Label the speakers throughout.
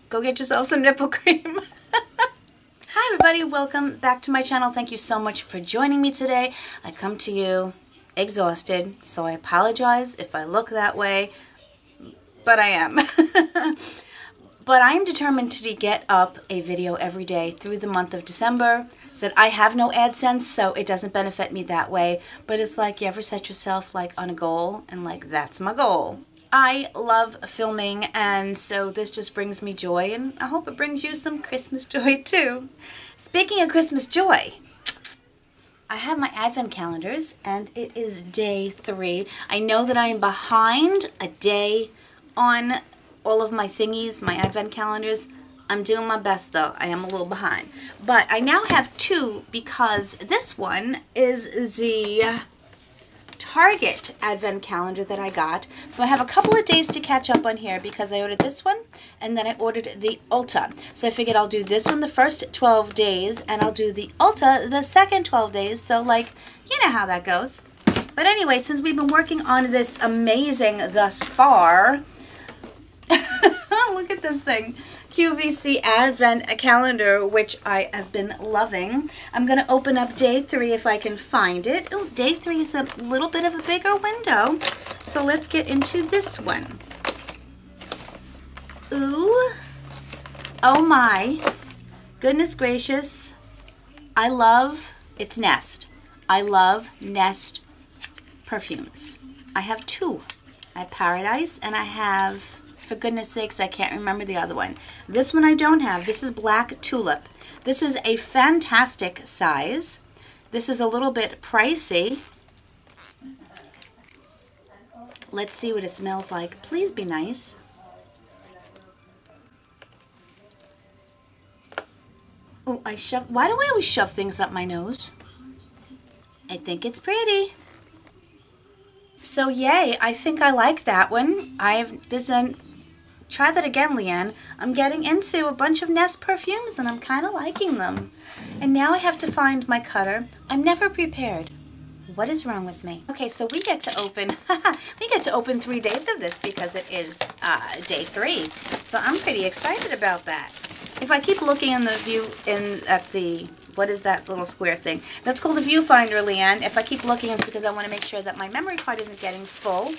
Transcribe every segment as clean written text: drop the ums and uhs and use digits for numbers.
Speaker 1: go get yourself some nipple cream. Hi everybody, welcome back to my channel. Thank you so much for joining me today. I come to you exhausted, so I apologize if I look that way, but I am. But I am determined to get up a video every day through the month of December. Said I have no AdSense, so it doesn't benefit me that way. But it's like you ever set yourself like on a goal and like that's my goal. I love filming, and so this just brings me joy, and I hope it brings you some Christmas joy too. Speaking of Christmas joy, I have my advent calendars and it is day 3. I know that I am behind a day on all of my thingies, my advent calendars. I'm doing my best though. I am a little behind. But I now have 2 because this one is the Target advent calendar that I got. So I have a couple of days to catch up on here because I ordered this one and then I ordered the Ulta. So I figured I'll do this one the first 12 days and I'll do the Ulta the second 12 days. So like, you know how that goes. But anyway, since we've been working on this amazing thus far, look at this thing, QVC Advent Calendar, which I have been loving. I'm going to open up day 3 if I can find it. Oh, day 3 is a little bit of a bigger window. So let's get into this one. Ooh. Oh my. Goodness gracious. I love its Nest. I love Nest perfumes. I have 2. I have Paradise and I have, for goodness sakes, I can't remember the other one. This one I don't have. This is Black Tulip. This is a fantastic size. This is a little bit pricey. Let's see what it smells like. Please be nice. Oh, why do I always shove things up my nose? I think it's pretty. So yay, I think I like that one. Try that again, Leanne. I'm getting into a bunch of Nest perfumes and I'm kind of liking them. And now I have to find my cutter. I'm never prepared. What is wrong with me? Okay, so we get to open, 3 days of this because it is day 3. So I'm pretty excited about that. If I keep looking in the view, at the, what is that little square thing? That's called a viewfinder, Leanne. If I keep looking, it's because I want to make sure that my memory card isn't getting full.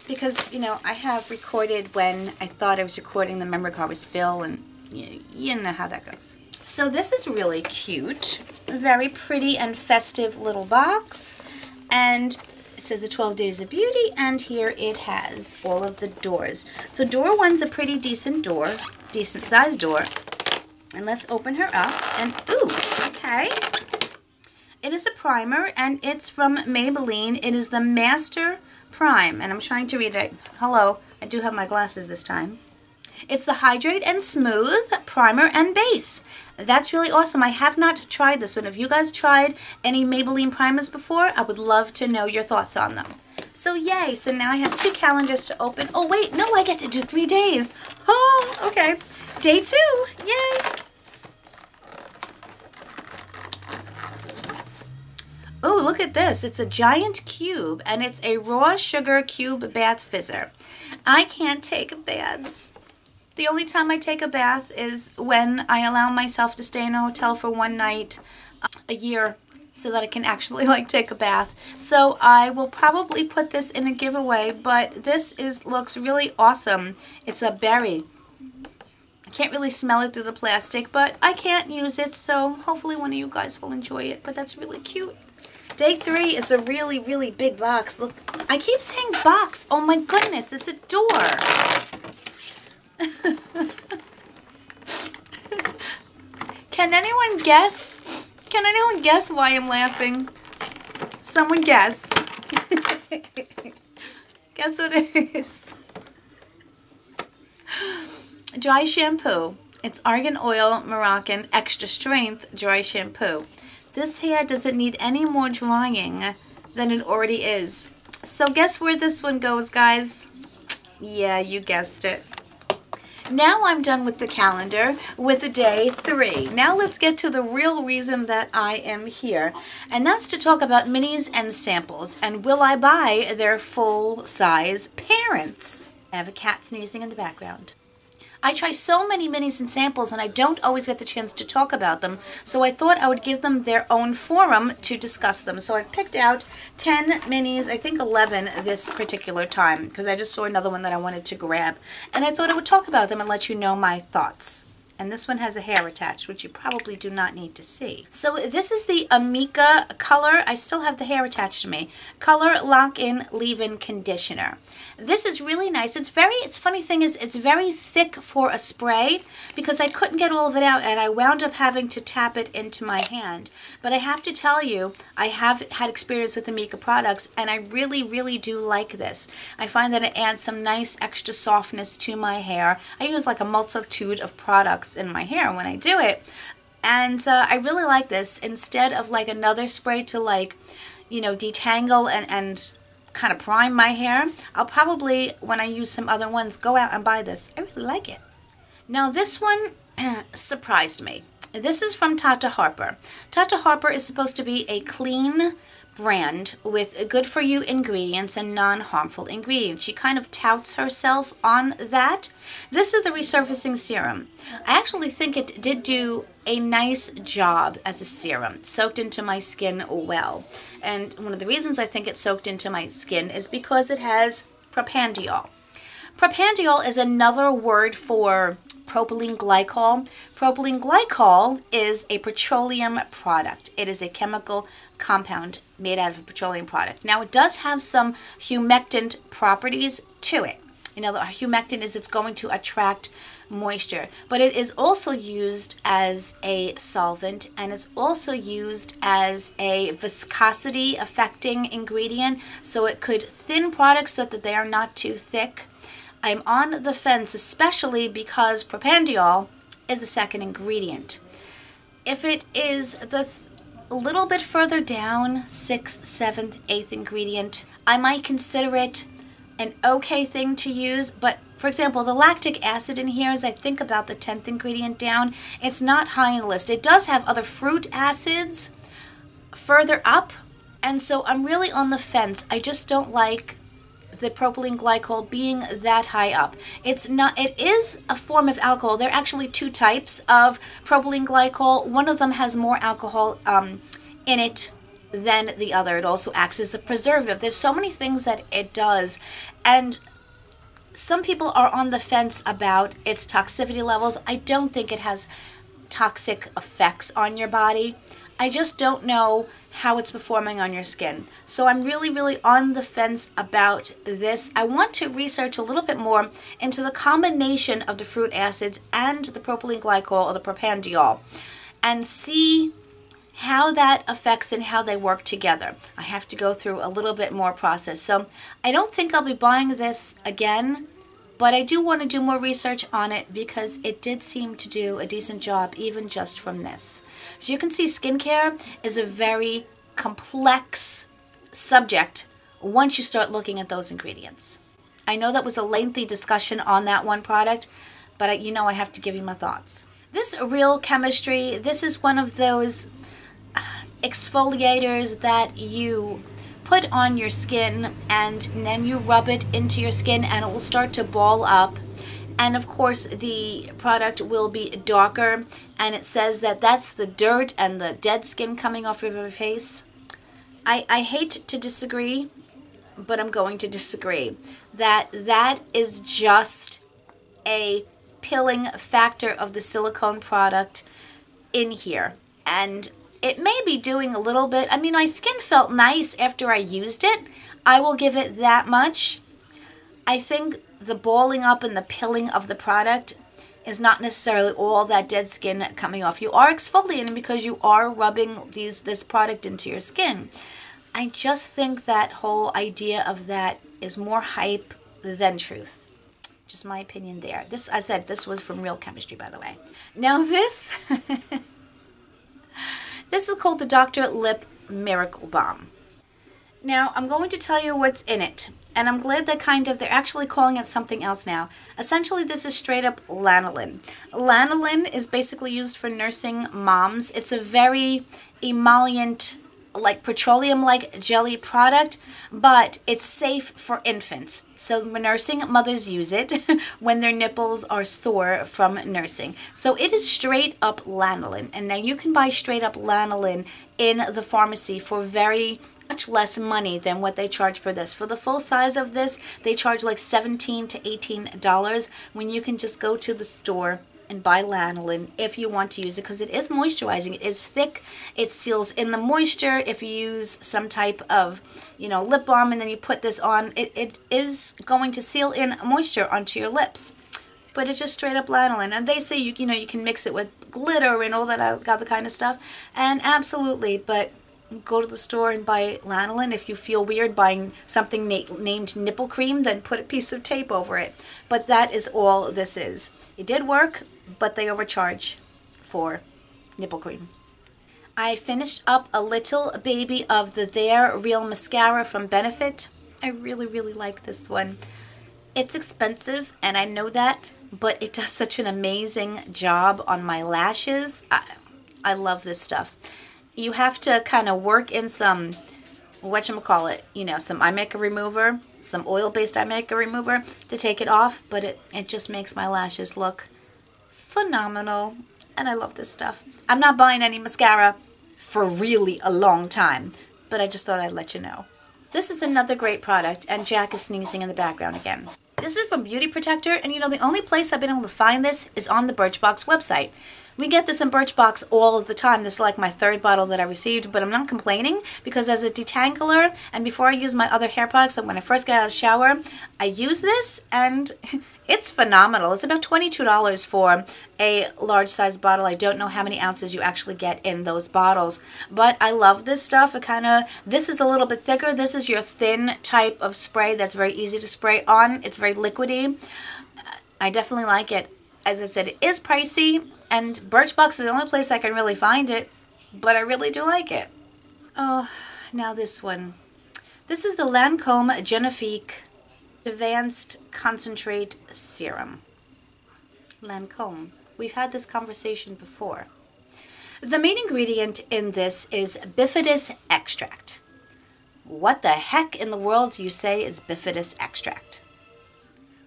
Speaker 1: Because, you know, I have recorded when I thought I was recording, the memory card was full, and you know how that goes. So this is really cute. A very pretty and festive little box. And it says the 12 Days of Beauty, and here it has all of the doors. So door 1's a pretty decent door, decent sized door. And let's open her up, and ooh, okay. It is a primer, and it's from Maybelline. It is the Master Prime, and I'm trying to read it. Hello, I do have my glasses this time. It's the Hydrate and Smooth Primer and Base. That's really awesome. I have not tried this one. Have you guys tried any Maybelline primers before? I would love to know your thoughts on them. So yay, so now I have 2 calendars to open. Oh wait, no, I get to do 3 days. Oh, okay. Day 2, yay. Oh, look at this. It's a giant cube, and it's a raw sugar cube bath fizzer. I can't take baths. The only time I take a bath is when I allow myself to stay in a hotel for 1 night a year so that I can actually like take a bath. So I will probably put this in a giveaway, but this looks really awesome. It's a berry. I can't really smell it through the plastic, but I can't use it, so hopefully one of you guys will enjoy it, but that's really cute. Day 3 is a really, really big box. Look, I keep saying box. Oh my goodness, it's a door. Can anyone guess? Can anyone guess why I'm laughing? Someone guess. Guess what it is? Dry shampoo. It's Argan Oil Moroccan Extra Strength Dry Shampoo. This hair doesn't need any more drying than it already is. So guess where this one goes, guys? Yeah, you guessed it. Now I'm done with the calendar with day 3. Now let's get to the real reason that I am here. And that's to talk about minis and samples. And will I buy their full-size parents? I have a cat sneezing in the background. I try so many minis and samples and I don't always get the chance to talk about them, so I thought I would give them their own forum to discuss them. So I've picked out 10 minis, I think 11 this particular time, because I just saw another one that I wanted to grab. And I thought I would talk about them and let you know my thoughts. And this one has a hair attached, which you probably do not need to see. So this is the Amika Color, I still have the hair attached to me, Color Lock-In Leave-In Conditioner. This is really nice. It's funny thing is, it's very thick for a spray because I couldn't get all of it out and I wound up having to tap it into my hand. But I have to tell you, I have had experience with Amika products and I really, really do like this. I find that it adds some nice extra softness to my hair. I use like a multitude of products in my hair when I do it. And I really like this. Instead of like another spray to like, you know, detangle and kind of prime my hair, I'll probably, when I use some other ones, go out and buy this. I really like it. Now this one surprised me. This is from Tata Harper. Tata Harper is supposed to be a clean brand with good-for-you ingredients and non-harmful ingredients. She kind of touts herself on that. This is the resurfacing serum. I actually think it did do a nice job as a serum. Soaked into my skin well. And one of the reasons I think it soaked into my skin is because it has propandiol. Propandiol is another word for propylene glycol. Propylene glycol is a petroleum product. It is a chemical compound made out of a petroleum product. Now it does have some humectant properties to it. You know, the humectant is it's going to attract moisture, but it is also used as a solvent and it's also used as a viscosity affecting ingredient, so it could thin products so that they are not too thick. I'm on the fence, especially because propandiol is the second ingredient. If it is the a little bit further down, 6th, 7th, 8th ingredient, I might consider it an okay thing to use, but for example, the lactic acid in here is I think about the 10th ingredient down. It's not high in the list. It does have other fruit acids further up, and so I'm really on the fence. I just don't like the propylene glycol being that high up. It's not, it is a form of alcohol. There are actually two types of propylene glycol. One of them has more alcohol in it than the other. It also acts as a preservative. There's so many things that it does, and some people are on the fence about its toxicity levels. I don't think it has toxic effects on your body. I just don't know how it's performing on your skin. So I'm really, really on the fence about this. I want to research a little bit more into the combination of the fruit acids and the propylene glycol or the propandiol and see how that affects and how they work together. I have to go through a little bit more process. So I don't think I'll be buying this again, but I do want to do more research on it because it did seem to do a decent job even just from this. As you can see, skincare is a very complex subject once you start looking at those ingredients. I know that was a lengthy discussion on that one product, but you know I have to give you my thoughts. This Real Chemistry, this is one of those exfoliators that you put on your skin and then you rub it into your skin and it will start to ball up, and of course the product will be darker, and it says that that's the dirt and the dead skin coming off of your face. I hate to disagree, but I'm going to disagree. That is just a pilling factor of the silicone product in here, and it may be doing a little bit. I mean, my skin felt nice after I used it. I will give it that much. I think the balling up and the pilling of the product is not necessarily all that dead skin coming off. You are exfoliating because you are rubbing this product into your skin. I just think that whole idea of that is more hype than truth. Just my opinion there. This, I said, this was from Real Chemistry, by the way. Now this... This is called the Dr. Lip Miracle Balm. Now, I'm going to tell you what's in it, and I'm glad that they're actually calling it something else now. Essentially, this is straight up lanolin. Lanolin is basically used for nursing moms. It's a very emollient like petroleum-like jelly product, but it's safe for infants. So nursing mothers use it when their nipples are sore from nursing. So it is straight up lanolin. And now you can buy straight up lanolin in the pharmacy for very much less money than what they charge for this. For the full size of this, they charge like $17 to $18 when you can just go to the store and buy lanolin if you want to use it, because it is moisturizing. It is thick. It seals in the moisture. If you use some type of, lip balm and then you put this on, it is going to seal in moisture onto your lips. But it's just straight up lanolin. And they say you can mix it with glitter and all that other kind of stuff. And absolutely, but go to the store and buy lanolin. If you feel weird buying something named nipple cream, then put a piece of tape over it. But that is all this is. It did work, but they overcharge for nipple cream. I finished up a little baby of the They're Real mascara from Benefit. I really, really like this one. It's expensive, and I know that, but it does such an amazing job on my lashes. I love this stuff. You have to kind of work in some, some eye makeup remover, some oil-based eye makeup remover to take it off, but it just makes my lashes look phenomenal, and I love this stuff. I'm not buying any mascara for really a long time, but I just thought I'd let you know. This is another great product, and Jack is sneezing in the background again. This is from Beauty Protector, and the only place I've been able to find this is on the Birchbox website. We get this in Birchbox all of the time. This is like my third bottle that I received, but I'm not complaining because as a detangler, and before I use my other hair products, and when I first get out of the shower, I use this, and it's phenomenal. It's about $22 for a large size bottle. I don't know how many ounces you actually get in those bottles, but I love this stuff. This is a little bit thicker. This is your thin type of spray that's very easy to spray on. It's very liquidy. I definitely like it. As I said, it is pricey, and Birchbox is the only place I can really find it, but I really do like it. Oh, now this one. This is the Lancome Genifique Advanced Concentrate Serum. Lancome. We've had this conversation before. The main ingredient in this is bifidus extract. What the heck in the world do you say is bifidus extract?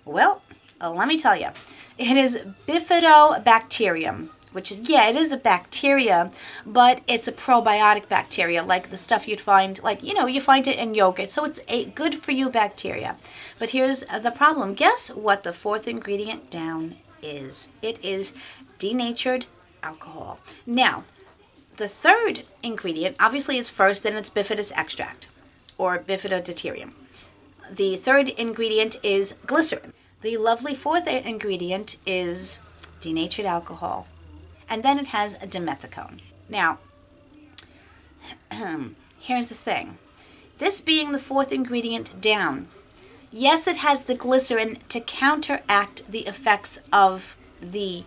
Speaker 1: Well, let me tell you. It is bifidobacterium, which is, it is a bacteria, but it's a probiotic bacteria, like the stuff you'd find, you find it in yogurt. So it's a good for you bacteria. But here's the problem. Guess what the fourth ingredient down is? It is denatured alcohol. Now, the third ingredient, obviously it's first, then it's bifidus extract, or bifidodeuterium. The third ingredient is glycerin. The lovely fourth ingredient is denatured alcohol. And then it has a dimethicone. Now, here's the thing. This being the fourth ingredient down, yes, it has the glycerin to counteract the effects of the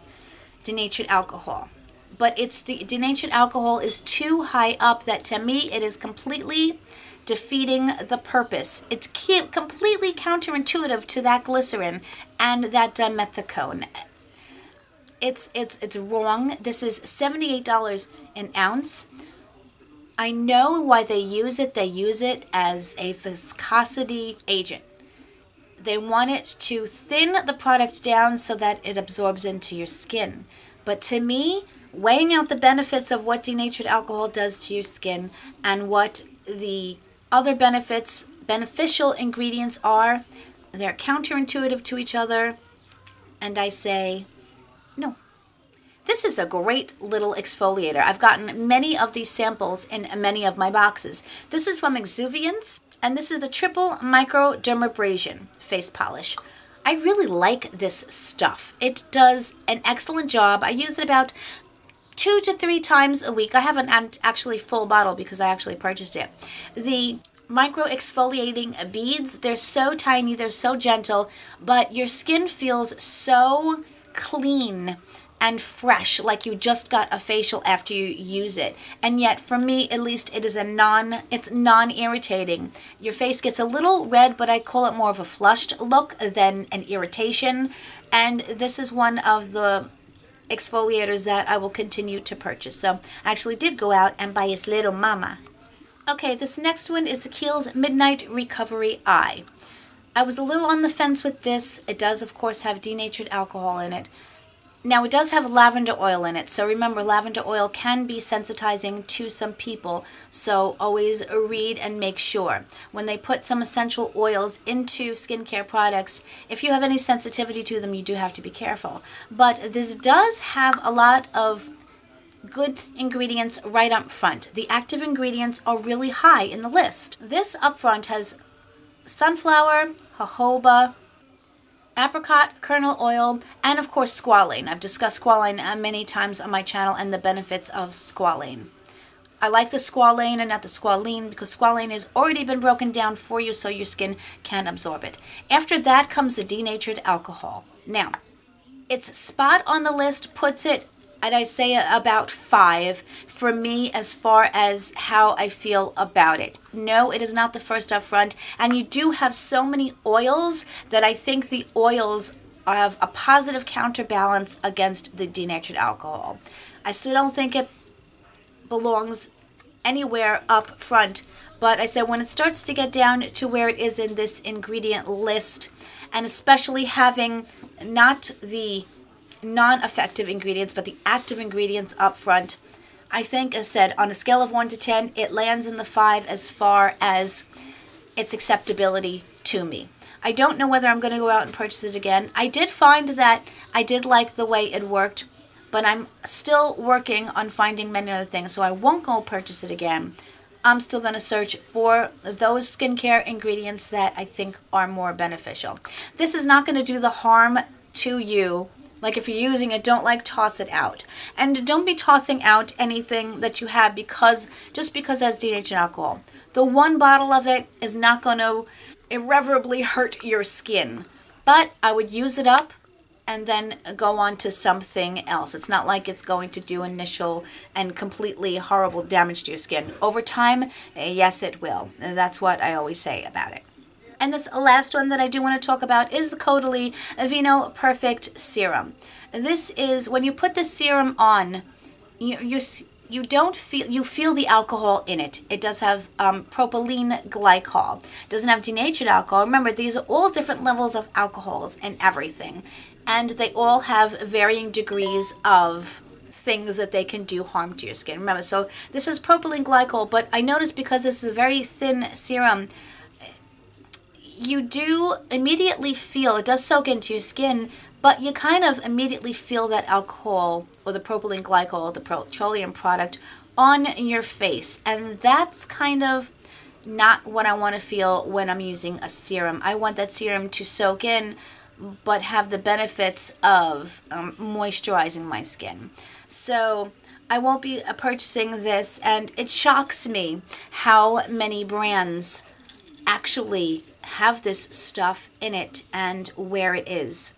Speaker 1: denatured alcohol. But the denatured alcohol is too high up that to me it is completely defeating the purpose. It's completely counterintuitive to that glycerin and that dimethicone. It's wrong. This is $78 an ounce. I know why they use it. They use it as a viscosity agent. They want it to thin the product down so that it absorbs into your skin. But to me, weighing out the benefits of what denatured alcohol does to your skin and what the other beneficial ingredients are, they're counterintuitive to each other, and I say no. This is a great little exfoliator. I've gotten many of these samples in many of my boxes. This is from Exuviance, and this is the Triple Microdermabrasion Face Polish. I really like this stuff. It does an excellent job. I use it about 2 to 3 times a week. I haven't actually full bottle because I actually purchased it. The micro exfoliating beads, they're so tiny, they're so gentle, but your skin feels so clean and fresh, like you just got a facial after you use it. And yet, for me, at least, it's non-irritating. Your face gets a little red, but I call it more of a flushed look than an irritation. And this is one of the exfoliators that I will continue to purchase. So I actually did go out and buy his little mama. Okay, this next one is the Kiehl's Midnight Recovery Eye. I was a little on the fence with this. It does, of course, have denatured alcohol in it. Now, it does have lavender oil in it, so remember, lavender oil can be sensitizing to some people, so always read and make sure. When they put some essential oils into skincare products, if you have any sensitivity to them, you do have to be careful. But this does have a lot of good ingredients right up front. The active ingredients are really high in the list. This up front has sunflower, jojoba, apricot kernel oil, and of course squalane. I've discussed squalane many times on my channel and the benefits of squalane. I like the squalane and not the squalene because squalane has already been broken down for you so your skin can absorb it. After that comes the denatured alcohol. Now, its spot on the list puts it, I'd say, about 5 for me as far as how I feel about it. No, it is not the first up front, and you do have so many oils that I think the oils have a positive counterbalance against the denatured alcohol. I still don't think it belongs anywhere up front, but I said when it starts to get down to where it is in this ingredient list, and especially having not the non-effective ingredients but the active ingredients up front, I think, as said, on a scale of 1 to 10, it lands in the 5 as far as its acceptability to me. I don't know whether I'm going to go out and purchase it again. I did find that I did like the way it worked, but I'm still working on finding many other things, so I won't go purchase it again. I'm still going to search for those skincare ingredients that I think are more beneficial. This is not going to do the harm to you. Like if you're using it, don't toss it out. And don't be tossing out anything that you have just because it has denatured alcohol. The one bottle of it is not going to irreparably hurt your skin. But I would use it up and then go on to something else. It's not like it's going to do initial and completely horrible damage to your skin. Over time, yes it will. That's what I always say about it. And this last one that I do want to talk about is the Caudalie Vino Perfect Serum. This is, when you put the serum on, you feel the alcohol in it. It does have propylene glycol. It doesn't have denatured alcohol. Remember, these are all different levels of alcohols and everything. And they all have varying degrees of things that they can do harm to your skin. Remember, so this is propylene glycol, but I noticed because this is a very thin serum, you do immediately feel, it does soak into your skin, but you kind of immediately feel that alcohol or the propylene glycol, the petroleum product, on your face. And that's kind of not what I want to feel when I'm using a serum. I want that serum to soak in, but have the benefits of moisturizing my skin. So I won't be purchasing this, and it shocks me how many brands actually have this stuff in it and where it is.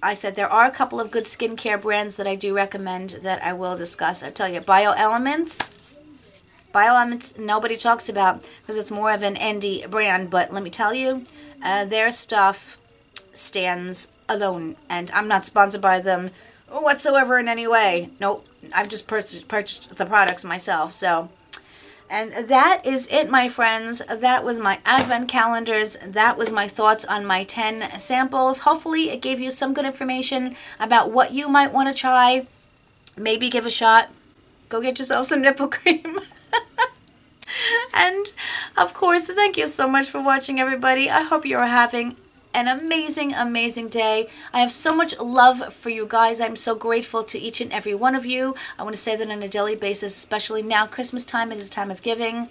Speaker 1: I said there are a couple of good skincare brands that I do recommend that I will discuss. I tell you, Bioelements nobody talks about because it's more of an indie brand, but let me tell you, their stuff stands alone, and I'm not sponsored by them whatsoever in any way. Nope, I've just purchased the products myself. So, and that is it, my friends. That was my advent calendars. That was my thoughts on my 10 samples. Hopefully it gave you some good information about what you might want to try. Maybe give a shot. Go get yourself some nipple cream. And of course, thank you so much for watching, everybody. I hope you are having an amazing, amazing day. I have so much love for you guys. I'm so grateful to each and every one of you. I want to say that on a daily basis, especially now, Christmas time, it is time of giving.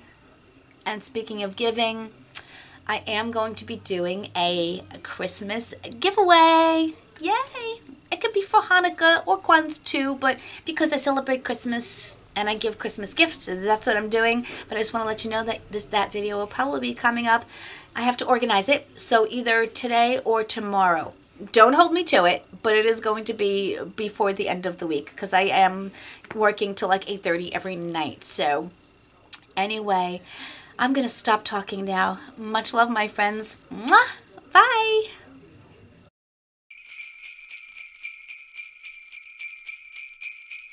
Speaker 1: And speaking of giving, I am going to be doing a Christmas giveaway. Yay! It could be for Hanukkah or Kwanzaa too, but because I celebrate Christmas and I give Christmas gifts, that's what I'm doing. But I just want to let you know that that video will probably be coming up. I have to organize it, so either today or tomorrow. Don't hold me to it, but it is going to be before the end of the week because I am working till like 8:30 every night. So anyway, I'm going to stop talking now. Much love, my friends. Mwah! Bye!